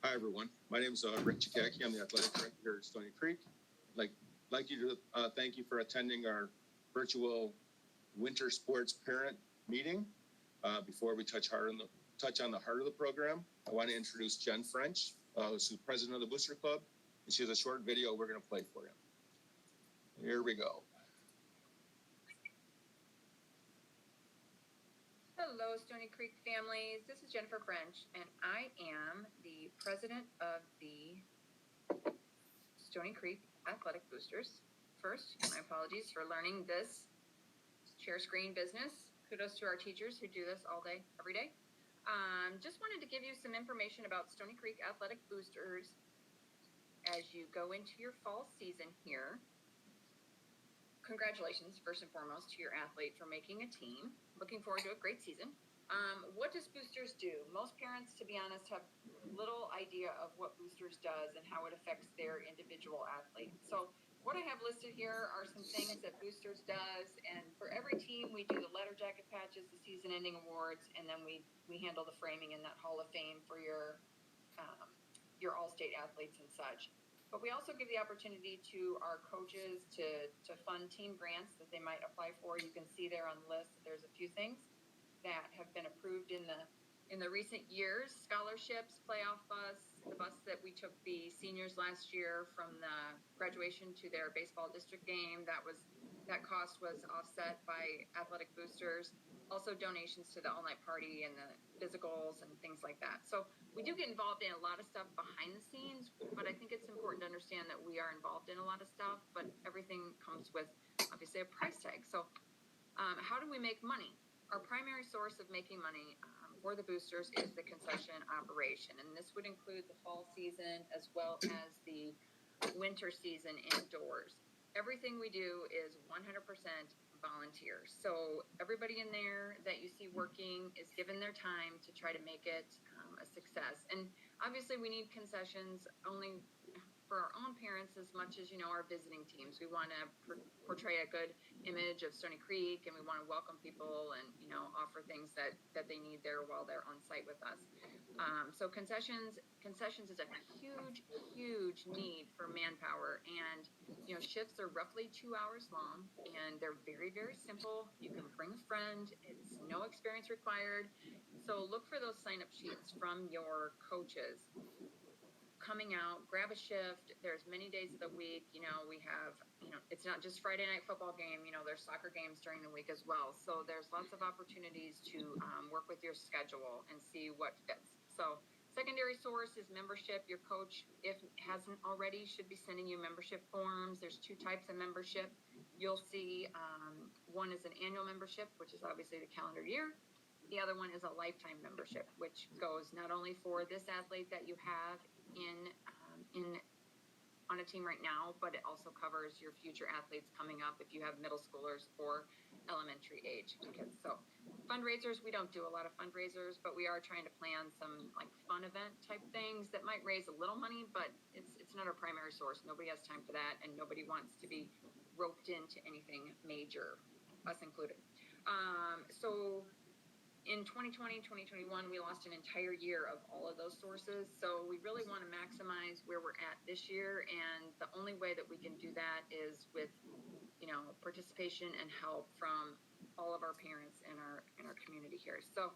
Hi, everyone. My name is Rick Jakacki. I'm the athletic director here at Stoney Creek. Like you to thank you for attending our virtual winter sports parent meeting. Before we touch on the heart of the program, I want to introduce Jen French, who's the president of the Booster Club, and she has a short video we're going to play for you. Here we go. Hello, Stoney Creek families. This is Jennifer French, and I am the president of the Stoney Creek Athletic Boosters. First, my apologies for learning this share screen business. Kudos to our teachers who do this all day, every day. Just wanted to give you some information about Stoney Creek Athletic Boosters as you go into your fall season here. Congratulations, first and foremost, to your athlete for making a team. Looking forward to a great season. What does Boosters do? Most parents, to be honest, have little idea of what Boosters does and how it affects their individual athlete. So what I have listed here are some things that Boosters does. And for every team, we do the letter jacket patches, the season-ending awards, and then we handle the framing in that Hall of Fame for your all-state athletes and such. But we also give the opportunity to our coaches to fund team grants that they might apply for. You can see there on the list that there's a few things that have been approved in the recent years. Scholarships, playoff bus, the bus that we took the seniors last year from the graduation to their baseball district game. That cost was offset by athletic boosters. Also donations to the all-night party and the physicals and things like that. So we do get involved in a lot of stuff behind the scenes, but I think it's important to understand that we are involved in a lot of stuff, but everything comes with obviously a price tag. So how do we make money? Our primary source of making money for the boosters is the concession operation, and this would include the fall season as well as the winter season indoors. Everything we do is 100% volunteers. So everybody in there that you see working is given their time to try to make it a success. And obviously we need concessions only for our own parents as much as, our visiting teams. We want to portray a good image of Stoney Creek, and we want to welcome people and, offer things that they need there while they're on site with us. So concessions is a huge need for manpower, and shifts are roughly 2 hours long, and they're very, very simple. You can bring a friend. It's no experience required. So look for those sign-up sheets from your coaches. Coming out, grab a shift. There's many days of the week. We have, it's not just Friday night football game. There's soccer games during the week as well. So there's lots of opportunities to work with your schedule and see what fits. So secondary source is membership. Your coach, if hasn't already, should be sending you membership forms. There's 2 types of membership. You'll see one is an annual membership, which is obviously the calendar year. The other one is a lifetime membership, which goes not only for this athlete that you have on a team right now, but it also covers your future athletes coming up if you have middle schoolers or elementary age kids. So fundraisers, we don't do a lot of fundraisers, but we are trying to plan some fun event type things that might raise a little money, but it's not our primary source. Nobody has time for that, and nobody wants to be roped into anything major, us included. So in 2020, 2021, we lost an entire year of all of those sources. So we really want to maximize where we're at this year. And the only way that we can do that is with, participation and help from all of our parents in our community here. So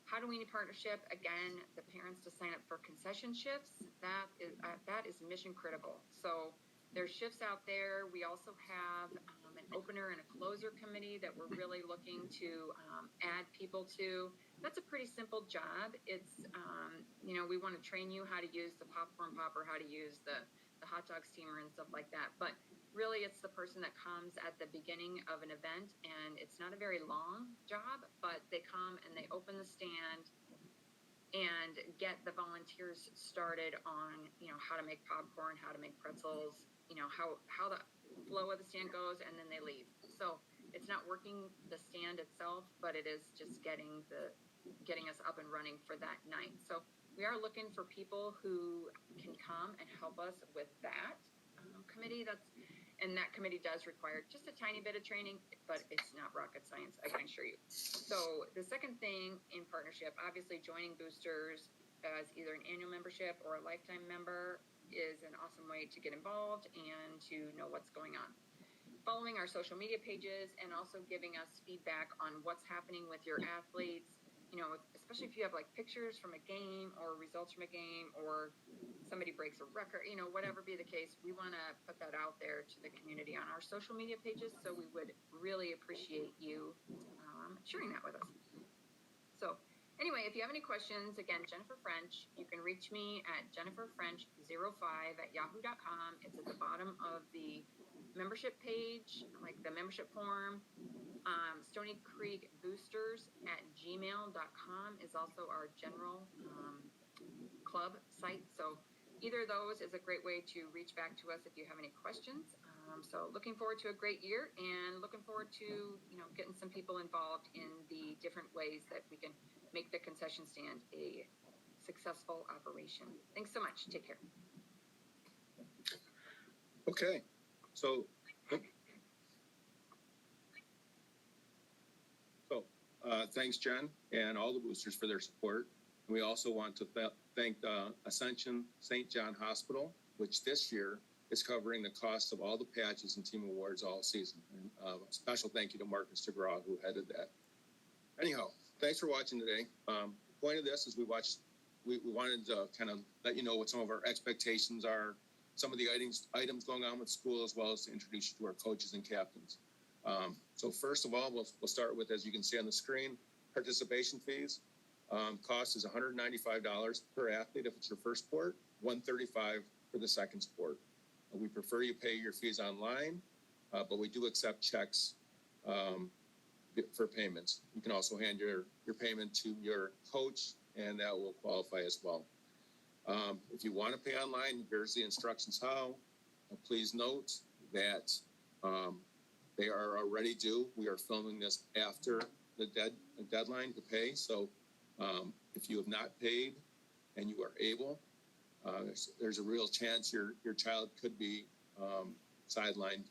how do we need partnership? Again, the parents to sign up for concession shifts. That is mission critical. So there's shifts out there. We also have an opener and a closer committee that we're really looking to add people to. That's a pretty simple job. It's, we want to train you how to use the popcorn popper, how to use the hot dog steamer and stuff like that. But really, it's the person that comes at the beginning of an event, and it's not a very long job, but they come and they open the stand and get the volunteers started on, how to make popcorn, how to make pretzels, how the flow of the stand goes, and then they leave. So it's not working the stand itself, but it is just getting us up and running for that night. So we are looking for people who can come and help us with that committee. And that committee does require just a tiny bit of training, but it's not rocket science, I can assure you. So the second thing in partnership, obviously joining boosters as either an annual membership or a lifetime member is an awesome way to get involved and to know what's going on. Following our social media pages and also giving us feedback on what's happening with your athletes, you know, especially if you have like pictures from a game or results from a game or somebody breaks a record, you know, whatever be the case, we want to put that out there to the community on our social media pages. So we would really appreciate you sharing that with us. So anyway, if you have any questions, again, Jennifer French, you can reach me at jenniferfrench05@yahoo.com. It's at the bottom of the membership page, like the membership form. Stoney Creek Boosters at gmail.com is also our general club site. So either of those is a great way to reach back to us if you have any questions. So looking forward to a great year and looking forward to, you know, getting some people involved in the different ways that we can make the concession stand a successful operation. Thanks so much. Take care. Okay, so thanks, Jen, and all the boosters for their support. We also want to thank the Ascension St. John Hospital, which this year is covering the cost of all the patches and team awards all season. And a special thank you to Marcus DeGraw, who headed that. Anyhow, thanks for watching today. The point of this is we wanted to kind of let you know what some of our expectations are, some of the items going on with school, as well as to introduce you to our coaches and captains. So first of all, we'll start with, as you can see on the screen, participation fees. Cost is $195 per athlete if it's your first sport, $135 for the second sport. We prefer you pay your fees online, but we do accept checks for payments. You can also hand your payment to your coach, and that will qualify as well. If you want to pay online, here's the instructions how. Please note that they are already due. We are filming this after the deadline to pay. So if you have not paid and you are able, there's a real chance your child could be sidelined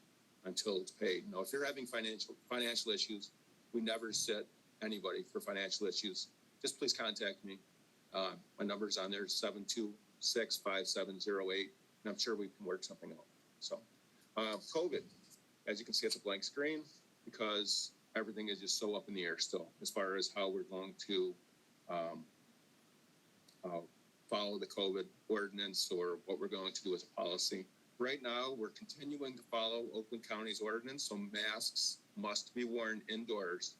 until it's paid. Now, if you're having financial issues, we never sit anybody for financial issues. Just please contact me. My number's on there, 726-5708, and I'm sure we can work something out. So, COVID, as you can see, it's a blank screen because everything is just so up in the air still as far as how we're going to follow the COVID ordinance or what we're going to do as a policy. Right now, we're continuing to follow Oakland County's ordinance, so masks must be worn indoors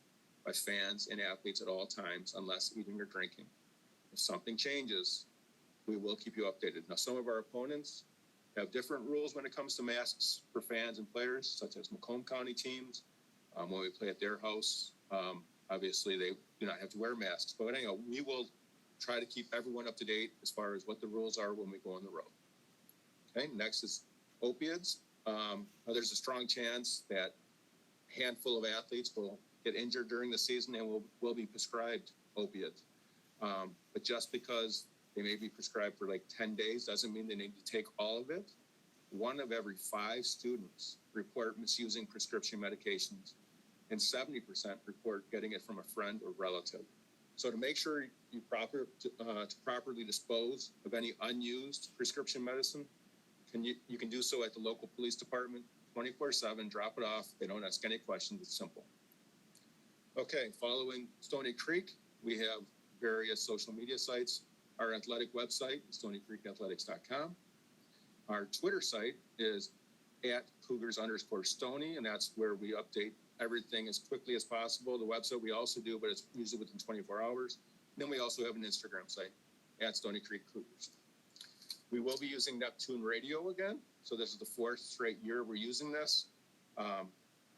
by fans and athletes at all times unless eating or drinking. If something changes, we will keep you updated. Now, some of our opponents have different rules when it comes to masks for fans and players, such as Macomb County teams. When we play at their house, obviously they do not have to wear masks. But anyhow, we will try to keep everyone up to date as far as what the rules are when we go on the road. Okay, next is opioids. There's a strong chance that a handful of athletes will get injured during the season and will be prescribed opiates. But just because they may be prescribed for like 10 days doesn't mean they need to take all of it. 1 of every 5 students report misusing prescription medications, and 70% report getting it from a friend or relative. So to make sure you properly dispose of any unused prescription medicine, you can do so at the local police department 24/7. Drop it off. They don't ask any questions. It's simple. Okay, following Stoney Creek, we have various social media sites. Our athletic website is StoneyCreekAthletics.com. Our Twitter site is @Cougars_Stoney, and that's where we update everything as quickly as possible. The website we also do, but it's usually within 24 hours. And then we also have an Instagram site @Stoney Creek Cougars. We will be using Neptune Radio again. So this is the 4th straight year we're using this.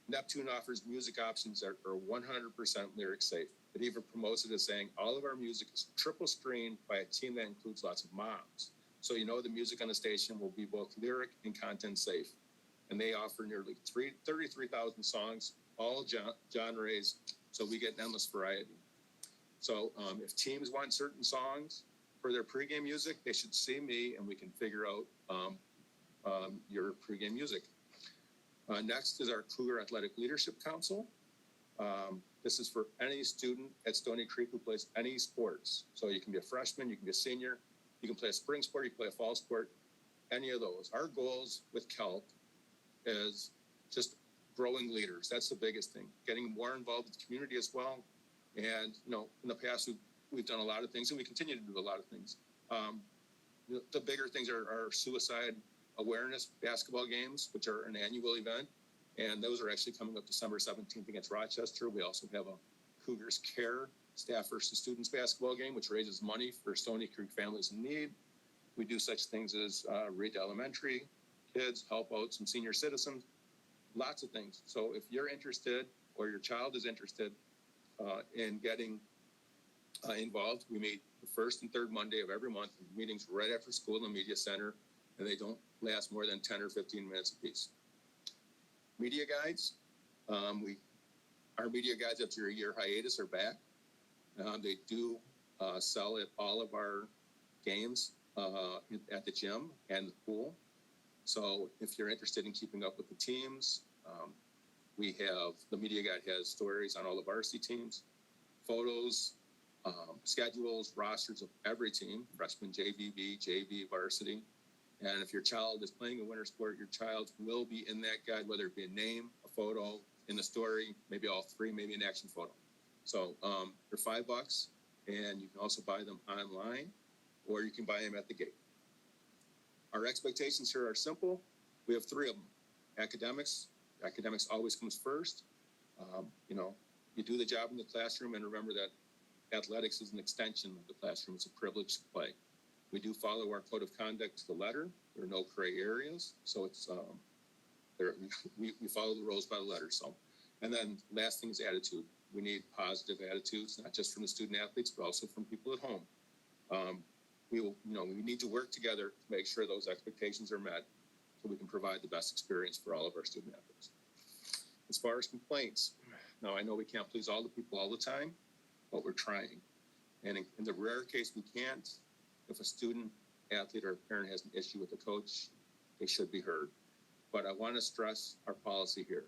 Neptune offers music options that are 100% lyric safe. It even promotes it as saying all of our music is triple screened by a team that includes lots of moms. So you know the music on the station will be both lyric and content safe. And they offer nearly 33,000 songs, all genres, so we get an endless variety. So if teams want certain songs for their pregame music, they should see me and we can figure out your pregame music. Next is our Cougar Athletic Leadership Council. This is for any student at Stoney Creek who plays any sports. So you can be a freshman, you can be a senior, you can play a spring sport, you can play a fall sport, any of those. Our goals with KELP is just growing leaders. That's the biggest thing. Getting more involved with the community as well. And, in the past, we've done a lot of things, and we continue to do a lot of things. The bigger things are suicide awareness basketball games, which are an annual event. And those are actually coming up December 17th against Rochester. We also have a Cougars Care staff versus students basketball game, which raises money for Stoney Creek families in need. We do such things as Reed Elementary kids, help out some senior citizens, lots of things. So if you're interested or your child is interested in getting involved, we meet the first and third Monday of every month, meetings right after school in the media center, and they don't last more than 10 or 15 minutes apiece. Media guides, our media guides after a year hiatus are back. They do sell at all of our games at the gym and the pool. So if you're interested in keeping up with the teams, we have, the media guide has stories on all the varsity teams, photos, schedules, rosters of every team, freshman, JV, JV, varsity. And if your child is playing a winter sport, your child will be in that guide, whether it be a name, a photo, in the story, maybe all three, maybe an action photo. So they're $5, and you can also buy them online, or you can buy them at the gate. Our expectations here are simple. We have three of them. Academics always comes first. You do the job in the classroom, and remember that athletics is an extension of the classroom. It's a privilege to play. We do follow our code of conduct to the letter. There are no gray areas, so it's we follow the rules by the letter. So, and then last thing is attitude. We need positive attitudes, not just from the student athletes, but also from people at home. We need to work together to make sure those expectations are met, so we can provide the best experience for all of our student athletes. As far as complaints, now I know we can't please all the people all the time, but we're trying. And in the rare case we can't, if a student athlete or a parent has an issue with the coach, they should be heard. But I want to stress our policy here.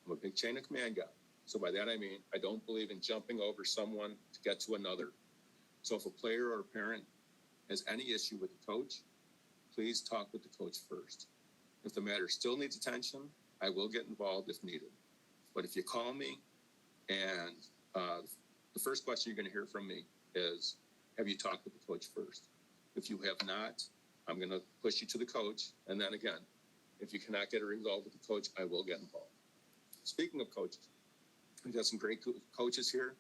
I'm a big chain of command guy. So by that I mean, I don't believe in jumping over someone to get to another. So if a player or a parent has any issue with the coach, please talk with the coach first. If the matter still needs attention, I will get involved if needed. But if you call me and the first question you're going to hear from me is, have you talked with the coach first? If you have not, I'm going to push you to the coach. And then again, if you cannot get a result with the coach, I will get involved. Speaking of coaches, we've got some great coaches here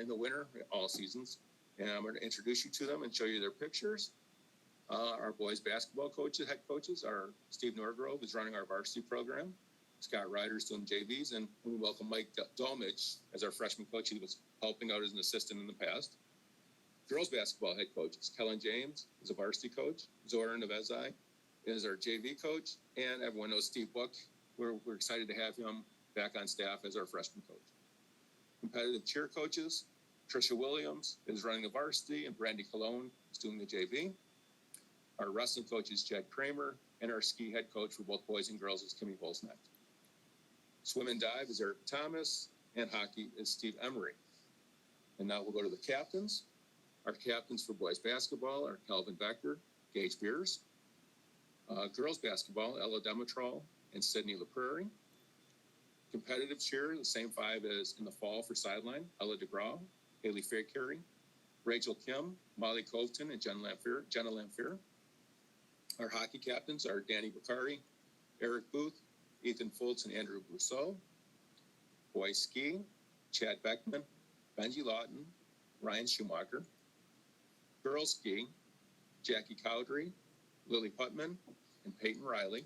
in the winter, all seasons. And I'm going to introduce you to them and show you their pictures. Our boys basketball coaches, head coaches, are Steve Norgrove, who's running our varsity program. Scott Ryder's doing JVs, and we welcome Mike Dolmich as our freshman coach. He was helping out as an assistant in the past. Girls basketball head coaches, Kellen James is a varsity coach. Zora Navezai is our JV coach, and everyone knows Steve Book. We're excited to have him back on staff as our freshman coach. Competitive cheer coaches, Trisha Williams is running the varsity, and Brandy Cologne is doing the JV. Our wrestling coach is Jed Kramer, and our ski head coach for both boys and girls is Kimmy Volsnack. Swim and dive is Eric Thomas, and hockey is Steve Emery. And now we'll go to the captains. Our captains for boys basketball are Calvin Becker, Gage Beers. Girls basketball, Ella Demetral and Sydney LaPrairie. Competitive cheer, the same five as in the fall for sideline, Ella DeGraw, Haley Faircarey, Rachel Kim, Molly Coveton, and Jenna Lamphere. Our hockey captains are Danny Bakari, Eric Booth, Ethan Fultz, and Andrew Brousseau. Boys ski, Chad Beckman, Benji Watten, Ryan Schumacher. Girls ski, Jackie Cowdery, Lily Putman, and Peyton Riley.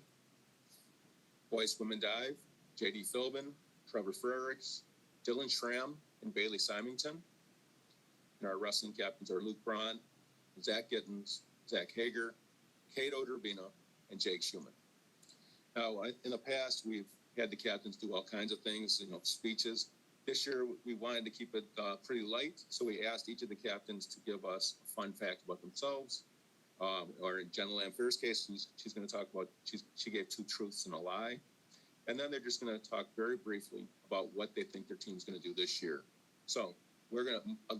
Boys swim and dive, J.D. Philbin, Trevor Ferrix, Dylan Schramm, and Bailey Simmington. And our wrestling captains are Luke Braun, Zach Gittens, Zach Hager, Keno Drabino, and Jake Schumann. Now, in the past, we've had the captains do all kinds of things, speeches. This year, we wanted to keep it pretty light, so we asked each of the captains to give us a fun fact about themselves. Or in Jenna Lamphere's case, she's going to talk about, she gave 2 truths and a lie. and then they're just going to talk very briefly about what they think their team's going to do this year. So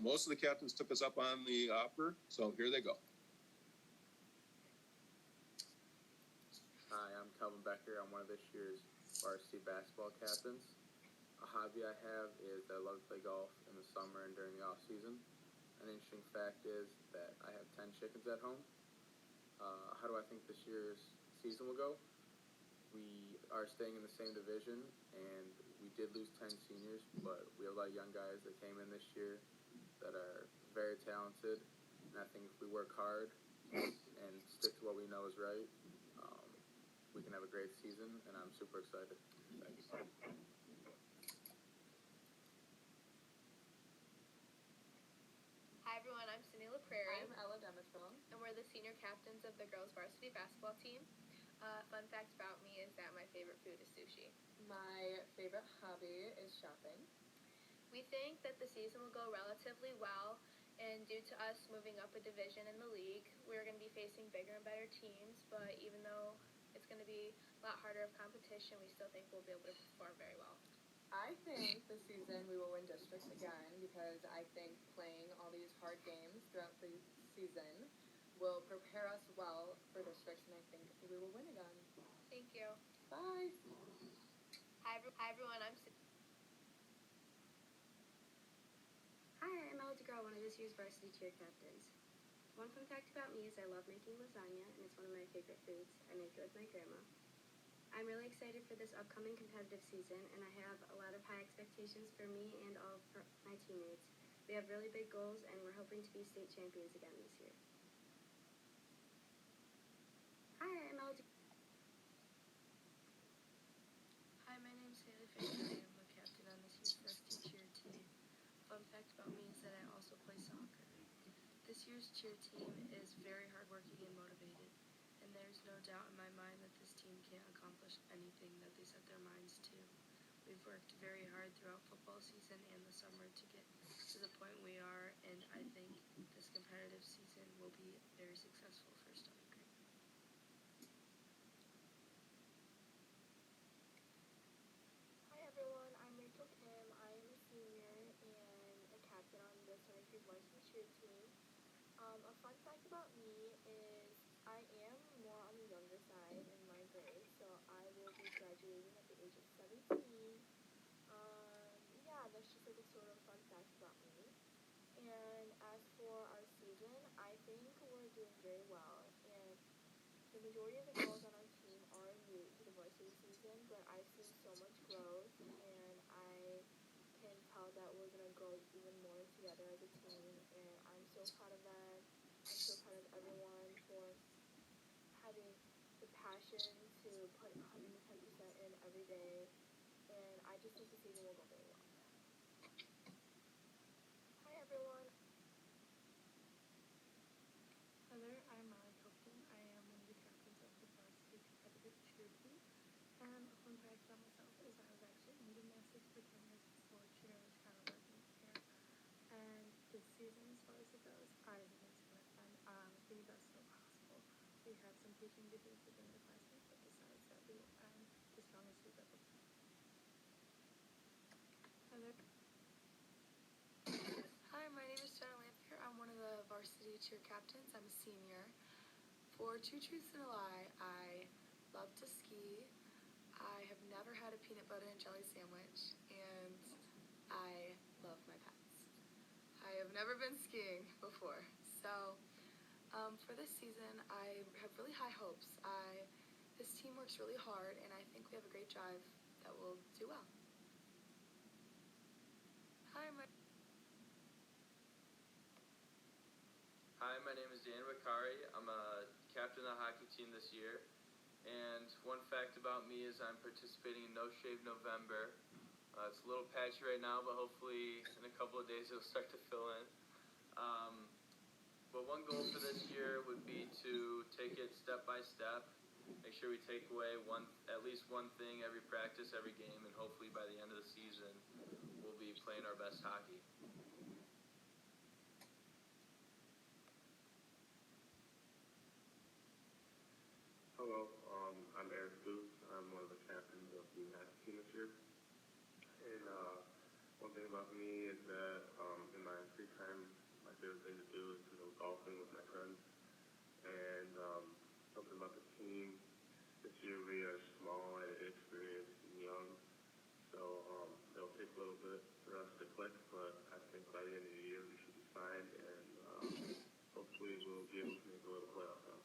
most of the captains took us up on the offer, so here they go. Hi, I'm Calvin Becker. I'm one of this year's varsity basketball captains. A hobby I have is I love to play golf in the summer and during the off season. An interesting fact is that I have 10 chickens at home. How do I think this year's season will go? We are staying in the same division, and we did lose 10 seniors, but we have a lot of young guys that came in this year that are very talented. And I think if we work hard and stick to what we know is right, we can have a great season, and I'm super excited. Thanks. Hi everyone, I'm Sunila Prairie. I'm Ella Demetron. And we're the senior captains of the girls varsity basketball team. Fun fact about me is that my favorite food is sushi. My favorite hobby is shopping. We think that the season will go relatively well, and due to us moving up a division in the league, we're going to be facing bigger and better teams, but even though it's going to be a lot harder of competition, we still think we'll be able to perform very well. I think this season we will win districts again because I think playing all these hard games throughout the season will prepare us well for districts, and I think we will win again. Thank you. Bye. Hi everyone, Hi, I'm Ella DeGraw, one of this year's varsity cheer captains. One fun fact about me is I love making lasagna, and it's one of my favorite foods. I make it with my grandma. I'm really excited for this upcoming competitive season, and I have a lot of high expectations for me and all of my teammates. We have really big goals, and we're hoping to be state champions again this year. Hi, I'm Ella Hi, my name is Haley Fisher. I am the captain on this year's varsity cheer team. Fun fact about me is that I also play soccer. This year's cheer team is very hardworking and motivated, and there's no doubt in my mind that this team can't accomplish anything that they set their minds to. We've worked very hard throughout football season and the summer to get to the point we are, and I think this competitive season will be very successful for Stoney Creek. Hi everyone, I'm Rachel Kim. I am a senior and a captain on the Stoney Creek varsity cheer team. A fun fact about me is I am more on the younger side in my grade, so I will be graduating at the age of 17. Yeah, that's just like a sort of fun fact about me. And as for our season, I think we're doing very well, and the majority of the girls on our team are new to the varsity season, but I've seen so much growth, and I can tell that we're going to grow even more together as a team, and I'm so proud of that. I'm so proud of everyone for having the passion to put 110% in every day, and I just think the season will go very well. Hi everyone. Hello, I'm Molly Copeland. I am one of the captains of the varsity competitive cheer team. And a fun fact about myself is I was actually in gymnastics for 10 years before cheer was kind of working here. And this season, as far as it goes, I think it's going to find the best way possible. We have some tweaking to do for the underclassmen, but besides that, we will find the strongest we've ever been. Hello. Hi, my name is Jenna Lampier. I'm one of the varsity cheer captains. I'm a senior. For two truths and a lie, I love to ski. I have never had a peanut butter and jelly sandwich, and I love my pets. I have never been skiing before, so for this season, I have really high hopes. This team works really hard, and I think we have a great drive that will do well. Hi, My name is Bakari. I'm a captain of the hockey team this year. And one fact about me is I'm participating in No Shave November. It's a little patchy right now, but hopefully in a couple of days it'll start to fill in. But one goal for this year would be to take it step by step. Make sure we take away at least one thing every practice, every game, and hopefully by the end of the season we'll be playing our best hockey. Hello, I'm Eric Booth. I'm one of the captains of team has a team this year. And one thing about me is that in my free time, my favorite thing to do is to go golfing with my friends. And something about the team, this year we are small and inexperienced and young. So it'll take a little bit for us to click, but I think by the end of the year we should be fine. And hopefully we'll be able to make a little playoff run.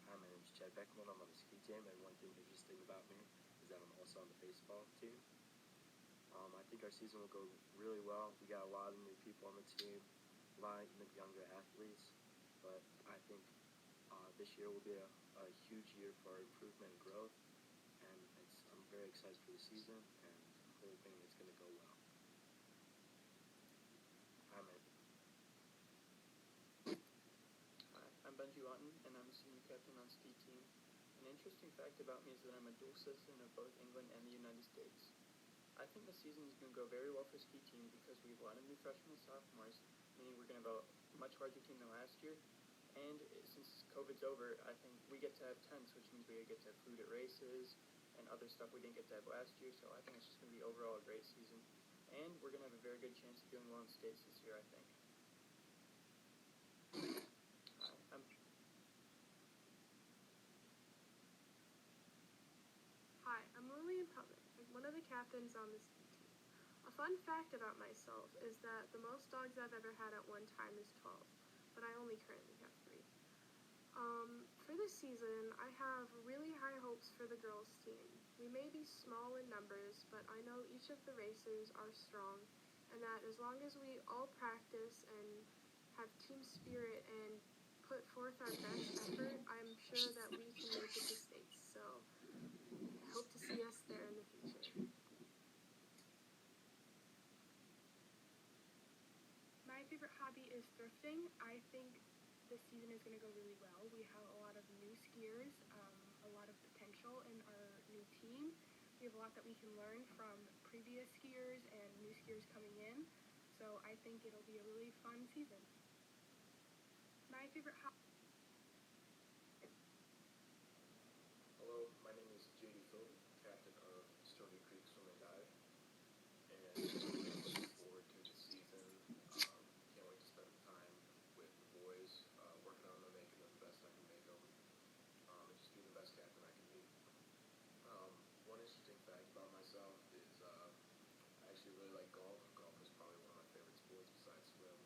Hi, my name is Beckman. I'm on the ski team, and one thing interesting about me is that I'm also on the baseball team. I think our season will go really well. We got a lot of new people on the team, a lot of younger athletes, but I think this year will be a huge year for improvement and growth, and I'm very excited for the season and hoping it's going to go well. Hi, I'm Benji Watten, and I'm a senior captain on ski team. An interesting fact about me is that I'm a dual citizen of both England and the United States. I think the season is going to go very well for ski team because we have a lot of new freshmen and sophomores, meaning we're going to have a much larger team than last year. And since COVID's over, I think we get to have tents, which means we get to have food at races and other stuff we didn't get to have last year. So I think it's just going to be overall a great season. And we're going to have a very good chance of doing well in states this year, I think. Hi, I'm Lillian Putman, one of the captains on the ski team. A fun fact about myself is that the most dogs I've ever had at one time is 12, but I only currently have 3. For this season, I have really high hopes for the girls' team. We may be small in numbers, but I know each of the racers are strong, and that as long as we all practice and have team spirit and put forth our best effort, I'm sure that we can make it to states. So I hope to see us there in the future. My favorite hobby is thrifting. I think this season is going to go really well. We have a lot of new skiers, a lot of potential in our new team. We have a lot that we can learn from previous skiers and new skiers coming in. So I think it'll be a really fun season. My favorite hobby. Hello, my name is JD Philby, captain of Stoney Creek Swim and Dive, and looking forward to the season. Can't wait to spend time with the boys, working on them, making them the best I can make them, and just being the best captain I can be. One interesting fact about myself is I actually really like golf. Golf is probably one of my favorite sports besides swim,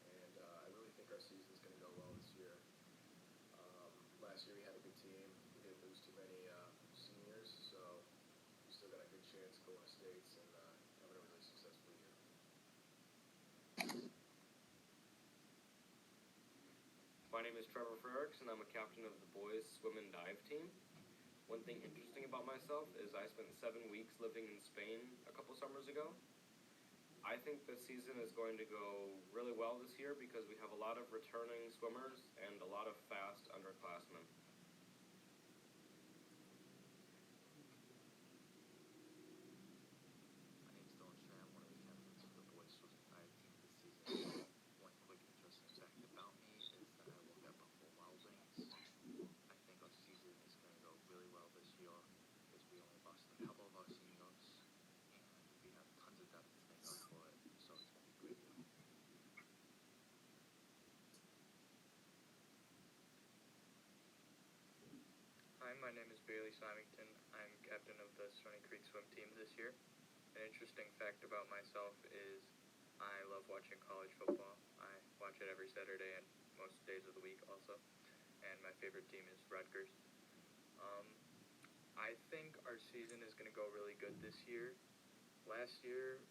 and I really think our season's going to go well this year. Last year we had a good team. We didn't lose too many seniors, so we still got a good chance going to states and having a really successful year. My name is Trevor Ferrix, and I'm a captain of the boys swim and dive team. One thing interesting about myself is I spent 7 weeks living in Spain a couple summers ago. I think the season is going to go really well this year because we have a lot of returning swimmers and a lot of fast underclassmen. My name is Dylan Schramm, one of the captains of the boys swim and dive team this season. One quick interesting fact about me is that I work at Buffalo Wild Wings. I think our season is going to go really well this year because we only lost a couple of our seniors and we have tons of depth to make up for it, so it's going to be a great year. Hi, my name is Bailey Simmington. I'm captain of the Stoney Creek swim team this year. An interesting fact about myself is I love watching college football. I watch it every Saturday and most days of the week also. And my favorite team is Rutgers. I think our season is going to go really good this year. Last year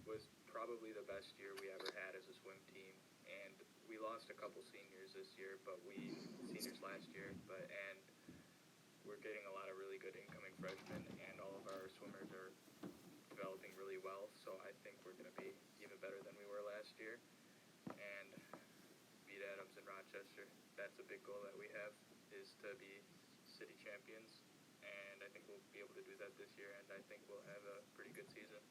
was probably the best year we ever had as a swim team. And we lost a couple seniors this year, seniors last year, and we're getting a lot of really good incoming freshmen, and all of our swimmers are developing really well, so I think we're going to be even better than we were last year, and beat Adams and Rochester. That's a big goal that we have, is to be city champions, and I think we'll be able to do that this year, and I think we'll have a pretty good season.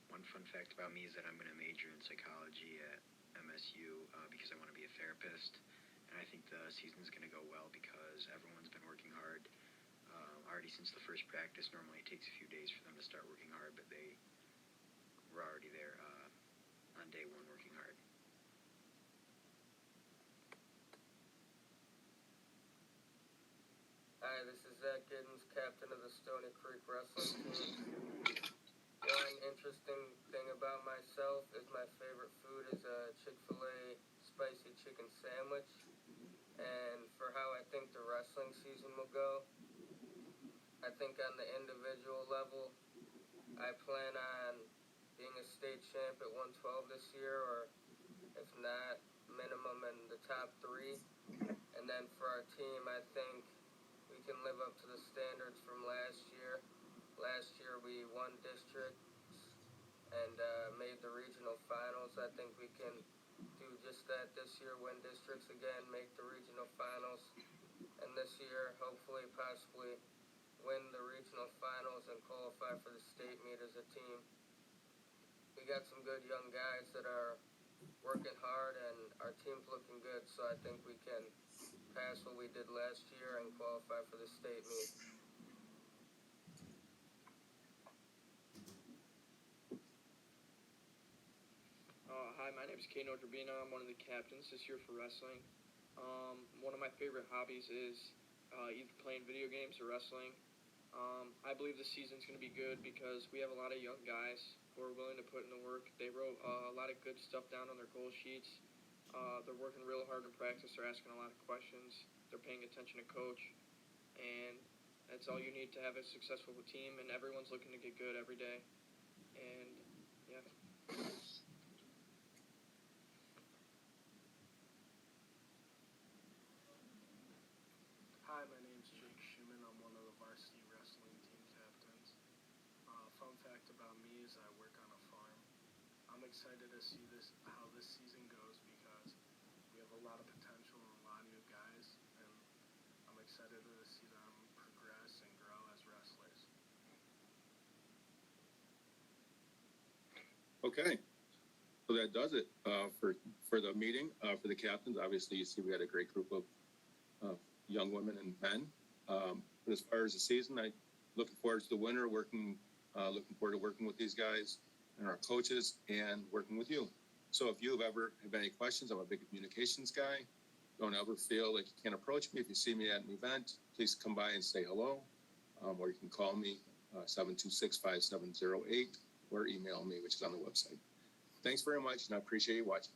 My one fun fact about me is that I'm going to major in psychology at MSU because I want to be a therapist. And I think the season's going to go well because everyone's been working hard already since the first practice. Normally it takes a few days for them to start working hard, but they were already there on day one working hard. Hi, this is Zach Giddens, captain of the Stoney Creek wrestling team. One interesting thing about myself is my favorite food is a Chick-fil-A spicy chicken sandwich. And for how I think the wrestling season will go, I think on the individual level, I plan on being a state champ at 112 this year, or if not, minimum in the top 3. And then for our team, I think we can live up to the standards from last year. Last year we won districts and made the regional finals. I think we can do just that this year, win districts again, make the regional finals. And this year, hopefully, possibly win the regional finals and qualify for the state meet as a team. We got some good young guys that are working hard, and our team's looking good, so I think we can pass what we did last year and qualify for the state meet. Hi, my name is Keno Drabino. I'm one of the captains this year for wrestling. One of my favorite hobbies is either playing video games or wrestling. I believe this season's going to be good because we have a lot of young guys who are willing to put in the work. They wrote a lot of good stuff down on their goal sheets. They're working real hard in practice. They're asking a lot of questions. They're paying attention to coach. And that's all you need to have a successful team. And everyone's looking to get good every day. And, yeah. Hi, my name's Jake Schumann. I'm one of the varsity wrestling team captains. Fun fact about me is I work on a farm. I'm excited to see how this season goes because we have a lot of potential and a lot of new guys, and I'm excited to see them progress and grow as wrestlers. Okay. So that does it for the meeting, for the captains. Obviously, you see we had a great group of young women and men. But as far as the season, I looking forward to the winter, looking forward to working with these guys and our coaches and working with you. So if you have any questions, I'm a big communications guy. Don't ever feel like you can't approach me. If you see me at an event, please come by and say hello. Or you can call me 726-5708 or email me, which is on the website. Thanks very much, and I appreciate you watching.